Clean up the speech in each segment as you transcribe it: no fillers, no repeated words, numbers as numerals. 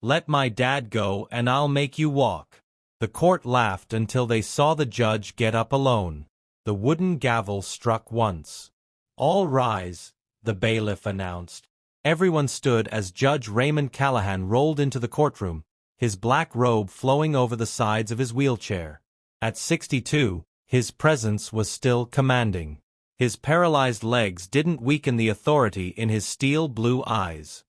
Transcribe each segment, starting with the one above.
Let my dad go and I'll make you walk. The court laughed until they saw the judge get up alone. The wooden gavel struck once. All rise, the bailiff announced. Everyone stood as Judge Raymond Callahan rolled into the courtroom, his black robe flowing over the sides of his wheelchair. At 62, his presence was still commanding. His paralyzed legs didn't weaken the authority in his steel blue eyes.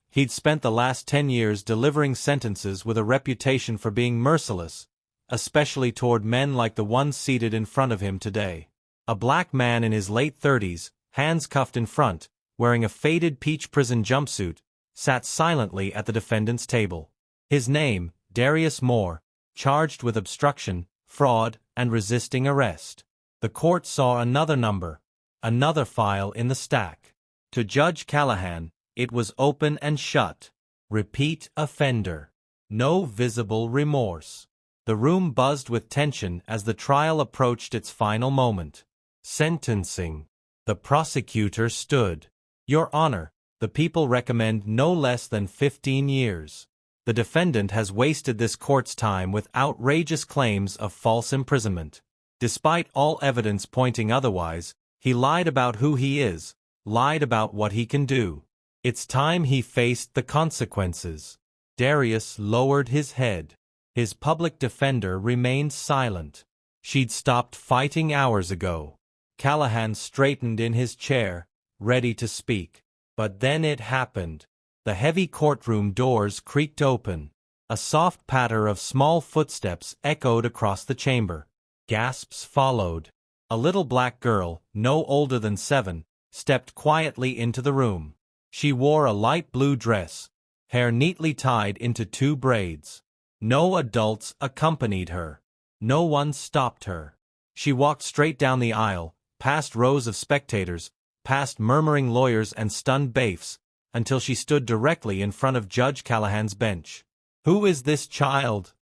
He'd spent the last 10 years delivering sentences with a reputation for being merciless, especially toward men like the one seated in front of him today. A black man in his late 30s, hands cuffed in front, wearing a faded peach prison jumpsuit, sat silently at the defendant's table. His name, Darius Moore, charged with obstruction, fraud, and resisting arrest. The court saw another number, another file in the stack. To Judge Callahan, it was open and shut. Repeat offender. No visible remorse. The room buzzed with tension as the trial approached its final moment. Sentencing. The prosecutor stood. Your Honor, the people recommend no less than 15 years. The defendant has wasted this court's time with outrageous claims of false imprisonment. Despite all evidence pointing otherwise, he lied about who he is, lied about what he can do. It's time he faced the consequences. Darius lowered his head. His public defender remained silent. She'd stopped fighting hours ago. Callahan straightened in his chair, ready to speak. But then it happened. The heavy courtroom doors creaked open. A soft patter of small footsteps echoed across the chamber. Gasps followed. A little black girl, no older than 7, stepped quietly into the room. She wore a light blue dress, hair neatly tied into 2 braids. No adults accompanied her. No one stopped her. She walked straight down the aisle, past rows of spectators, past murmuring lawyers and stunned bailiffs, until she stood directly in front of Judge Callahan's bench. "Who is this child?"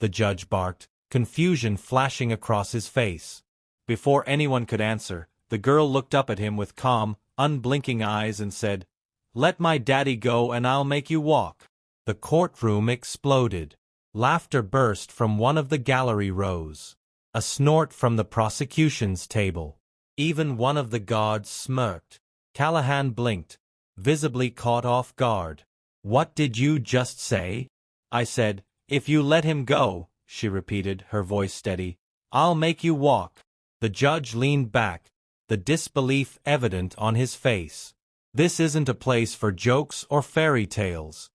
the judge barked, confusion flashing across his face. Before anyone could answer, the girl looked up at him with calm, unblinking eyes and said, "Let my daddy go and I'll make you walk." The courtroom exploded. Laughter burst from one of the gallery rows. A snort from the prosecution's table. Even one of the guards smirked. Callahan blinked, visibly caught off guard. "What did you just say?" "I said, if you let him go," she repeated, her voice steady, "I'll make you walk." The judge leaned back, the disbelief evident on his face. This isn't a place for jokes or fairy tales.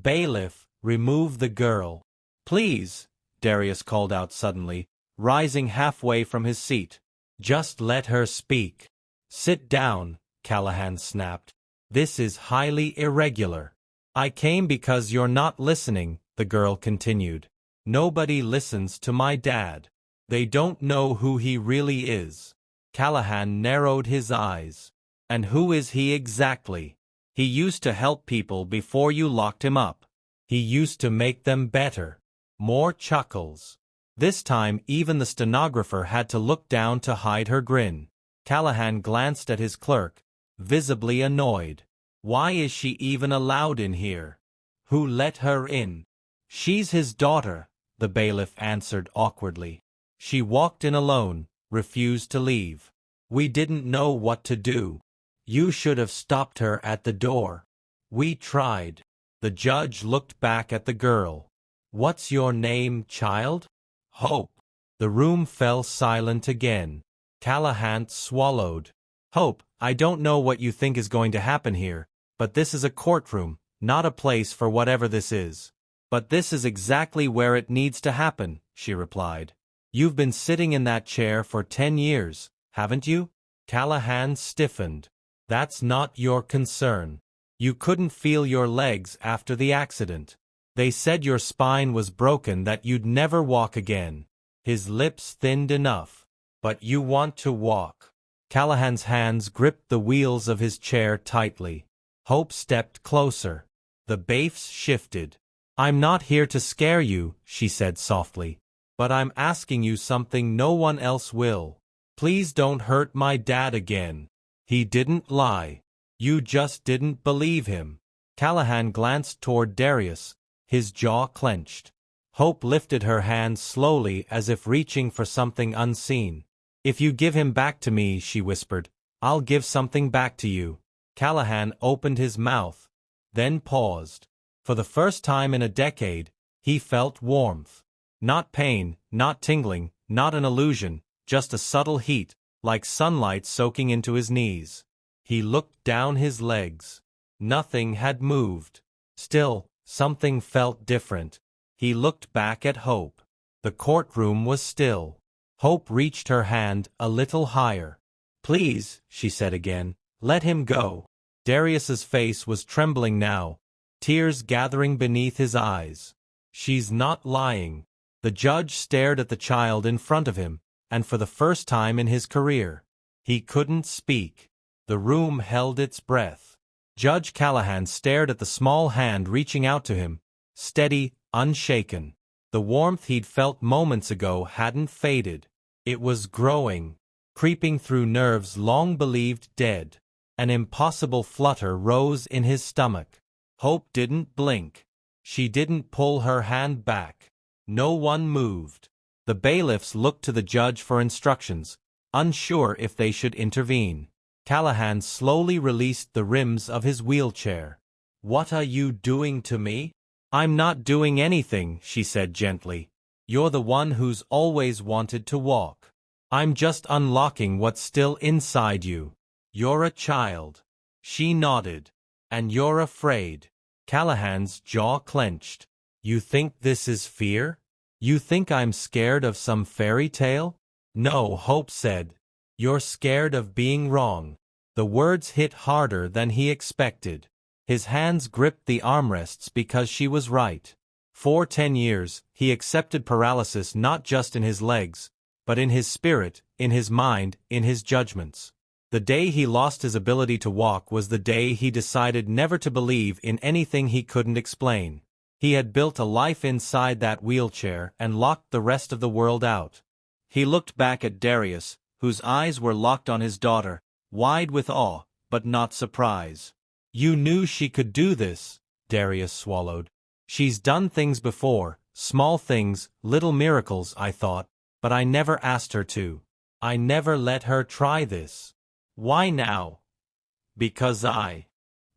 "Bailiff, remove the girl." "Please," Darius called out suddenly, rising halfway from his seat. "Just let her speak." "Sit down," Callahan snapped. "This is highly irregular." "I came because you're not listening," the girl continued. "Nobody listens to my dad. They don't know who he really is." Callahan narrowed his eyes. "And who is he exactly?" "He used to help people before you locked him up. He used to make them better." More chuckles. This time even the stenographer had to look down to hide her grin. Callahan glanced at his clerk, visibly annoyed. "Why is she even allowed in here? Who let her in?" "She's his daughter," the bailiff answered awkwardly. "She walked in alone, refused to leave. We didn't know what to do. You should have stopped her at the door." "We tried." The judge looked back at the girl. "What's your name, child?" "Hope." The room fell silent again. Callahan swallowed. "Hope, I don't know what you think is going to happen here, but this is a courtroom, not a place for whatever this is." "But this is exactly where it needs to happen," she replied. "You've been sitting in that chair for 10 years, haven't you?" Callahan stiffened. "That's not your concern. You couldn't feel your legs after the accident. They said your spine was broken, that you'd never walk again." His lips thinned enough. "But you want to walk." Callahan's hands gripped the wheels of his chair tightly. Hope stepped closer. The bailiffs shifted. "I'm not here to scare you," she said softly. "But I'm asking you something no one else will. Please don't hurt my dad again. He didn't lie. You just didn't believe him." Callahan glanced toward Darius, his jaw clenched. Hope lifted her hand slowly as if reaching for something unseen. "If you give him back to me," she whispered, "I'll give something back to you." Callahan opened his mouth, then paused. For the first time in a decade, he felt warmth. Not pain, not tingling, not an illusion, just a subtle heat, like sunlight soaking into his knees. He looked down his legs. Nothing had moved. Still, something felt different. He looked back at Hope. The courtroom was still. Hope reached her hand a little higher. "Please," she said again, "let him go." Darius's face was trembling now, tears gathering beneath his eyes. "She's not lying." The judge stared at the child in front of him, and for the first time in his career, he couldn't speak. The room held its breath. Judge Callahan stared at the small hand reaching out to him, steady, unshaken. The warmth he'd felt moments ago hadn't faded. It was growing, creeping through nerves long believed dead. An impossible flutter rose in his stomach. Hope didn't blink. She didn't pull her hand back. No one moved. The bailiffs looked to the judge for instructions, unsure if they should intervene. Callahan slowly released the rims of his wheelchair. "What are you doing to me?" "I'm not doing anything," she said gently. "You're the one who's always wanted to walk. I'm just unlocking what's still inside you. You're a child." She nodded. "And you're afraid." Callahan's jaw clenched. "You think this is fear? You think I'm scared of some fairy tale?" "No," Hope said. "You're scared of being wrong." The words hit harder than he expected. His hands gripped the armrests because she was right. For 10 years, he accepted paralysis not just in his legs, but in his spirit, in his mind, in his judgments. The day he lost his ability to walk was the day he decided never to believe in anything he couldn't explain. He had built a life inside that wheelchair and locked the rest of the world out. He looked back at Darius, whose eyes were locked on his daughter, wide with awe, but not surprise. "You knew she could do this," Darius swallowed. "She's done things before, small things, little miracles, I thought, but I never asked her to. I never let her try this." "Why now?" "Because I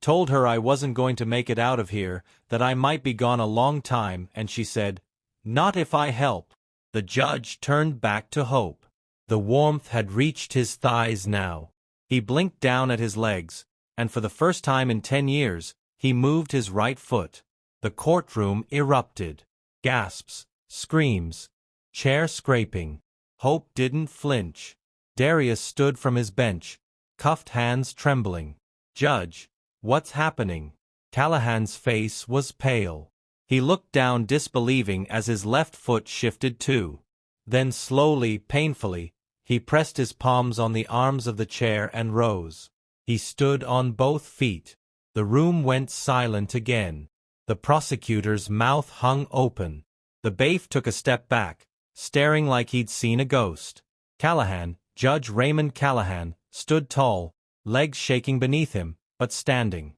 told her I wasn't going to make it out of here, that I might be gone a long time, and she said, 'Not if I help.'" The judge turned back to Hope. The warmth had reached his thighs now. He blinked down at his legs, and for the first time in 10 years, he moved his right foot. The courtroom erupted. Gasps, screams, chair scraping. Hope didn't flinch. Darius stood from his bench, cuffed hands trembling. "Judge, what's happening?" Callahan's face was pale. He looked down disbelieving as his left foot shifted too. Then slowly, painfully, he pressed his palms on the arms of the chair and rose. He stood on both feet. The room went silent again. The prosecutor's mouth hung open. The bailiff took a step back, staring like he'd seen a ghost. Callahan, Judge Raymond Callahan, stood tall, legs shaking beneath him, but standing.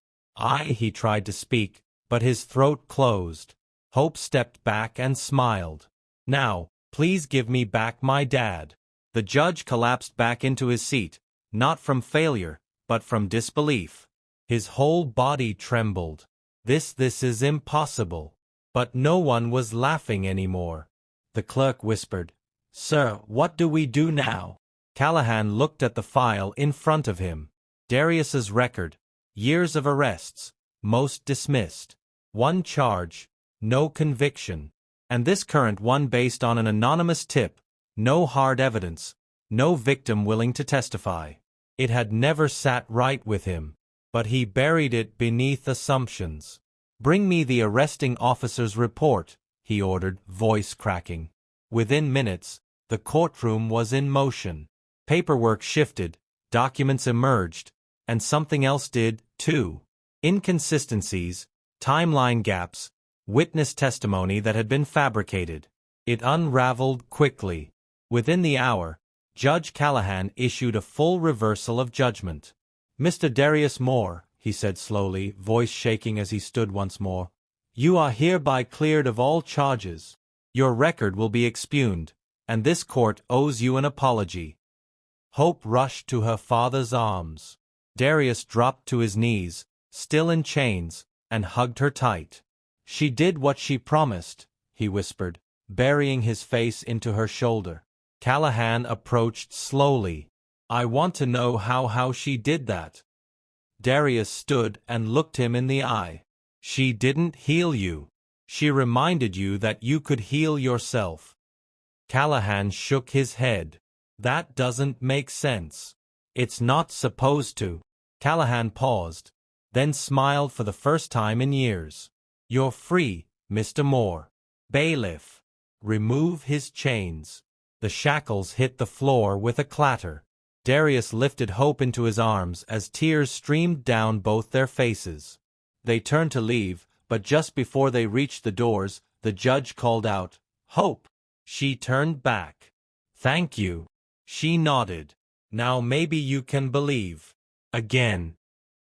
He tried to speak, but his throat closed. Hope stepped back and smiled. "Now, please give me back my dad." The judge collapsed back into his seat, not from failure, but from disbelief. His whole body trembled. This is impossible. But no one was laughing anymore. The clerk whispered, "Sir, what do we do now?" Callahan looked at the file in front of him. Darius's record, years of arrests, most dismissed. One charge, no conviction. And this current one based on an anonymous tip, no hard evidence, no victim willing to testify. It had never sat right with him. But he buried it beneath assumptions. "Bring me the arresting officer's report," he ordered, voice cracking. Within minutes, the courtroom was in motion. Paperwork shifted, documents emerged, and something else did, too. Inconsistencies, timeline gaps, witness testimony that had been fabricated. It unraveled quickly. Within the hour, Judge Callahan issued a full reversal of judgment. "Mr. Darius Moore, he said slowly, voice shaking as he stood once more. "You are hereby cleared of all charges. Your record will be expugned, and this court owes you an apology." Hope rushed to her father's arms. Darius dropped to his knees, still in chains, and hugged her tight. "She did what she promised," he whispered, burying his face into her shoulder. Callahan approached slowly. "I want to know how she did that." Darius stood and looked him in the eye. "She didn't heal you. She reminded you that you could heal yourself." Callahan shook his head. "That doesn't make sense. It's not supposed to." Callahan paused, then smiled for the first time in years. "You're free, Mr. Moore." "Bailiff, remove his chains." The shackles hit the floor with a clatter. Darius lifted Hope into his arms as tears streamed down both their faces. They turned to leave, but just before they reached the doors, the judge called out, "Hope!" She turned back. "Thank you." She nodded. "Now maybe you can believe." Again.